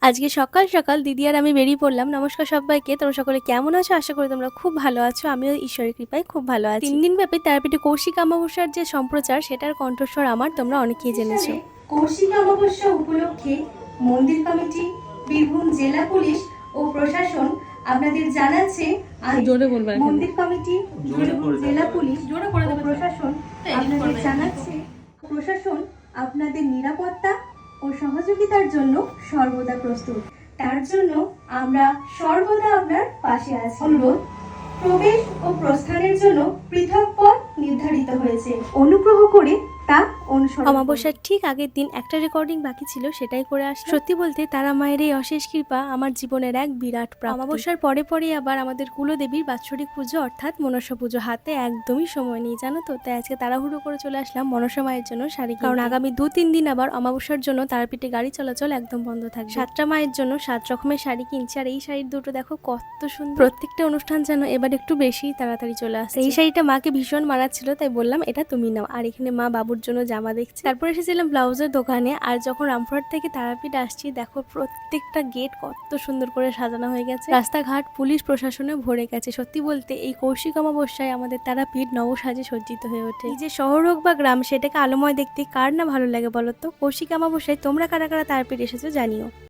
আজকে সকাল সকাল দিদি আর আমি বেরিয়ে পড়লাম। নমস্কার সবাইকে, তোমরা সকলে কেমন আছো? আশা করি তোমরা খুব ভালো আছো। আমিও ঈশ্বরের কৃপায় খুব ভালো আছি। 3 দিন ব্যাপী তারাপীঠে কৌশিক অমাবস্যার যে সম্প্রচার, সেটার কণ্ঠস্বর আমার তোমরা অনেকেই জেনেছো। কৌশিক অমাবস্যা উপলক্ষে মন্দির কমিটি, বীরভূম জেলা পুলিশ ও প্রশাসন আপনাদের জানাচ্ছে মন্দির কমিটি, বীরভূম জেলা পুলিশ ও প্রশাসন আপনাদের জানাচ্ছে প্রশাসন আপনাদের নিরাপত্তা ও সহযোগিতার জন্য সর্বদা প্রস্তুত। তার জন্য আমরা সর্বদা আপনার পাশে আছি। অনুরোধ, প্রবেশ ও প্রস্থানের জন্য পৃথক পথ নির্ধারিত হয়েছে, অনুগ্রহ করে তা অনুসরণ করুন। অমাবস্যার ঠিক আগের দিন একটা রেকর্ডিং বাকি ছিল, সেটাই করে আসলাম। সত্যি বলতে তারা মায়ের এই অশেষ কৃপা আমার জীবনের এক বিরাট প্রাপ্তি। অমাবস্যার পরে পরে আবার আমাদের কুলদেবীর বাৎসরিক পুজো অর্থাৎ মনসা পুজো, হাতে একদমই সময় নেই জানো তো। তাই আজকে তাড়াহুড়ো করে চলে আসলাম মনসা মায়ের জন্য শাড়ি কিনতে। কারণ আগামী 2-3 দিন আবার অমাবস্যার জন্য তারাপীঠে গাড়ি চলাচল একদম বন্ধ থাকবে। 7টা মায়ের জন্য 7 রকমের শাড়ি কিনছি। আর এই শাড়ির দুটো দেখো কত সুন্দর। প্রত্যেকটা অনুষ্ঠান যেন এবার একটু বেশি তাড়াতাড়ি চলে আসছে। এই শাড়িটা মাকে ভীষণ মানাচ্ছিল, তাই বললাম এটা তুমি নাও। আর এখানে মা বাবুর জন্য জামা দেখছি। তারপর এসেছিলাম ব্লাউজের দোকানে। আর যখন রামপুরহাট থেকে তারাপীঠ আসছি, দেখো প্রত্যেকটা গেট কত সুন্দর করে সাজানো হয়ে গেছে। রাস্তাঘাট পুলিশ প্রশাসনে ভরে গেছে। সত্যি বলতে এই কৌশিক অমাবস্যায় আমাদের তারাপীঠ নবসাজে সজ্জিত হয়ে ওঠে। এই যে শহর হোক বা গ্রাম, সেটাকে আলোময় দেখতে কার না ভালো লাগে বলো তো। কৌশিক অমাবস্যায় তোমরা কারা কারা তারাপীঠ এসেছো জানিও।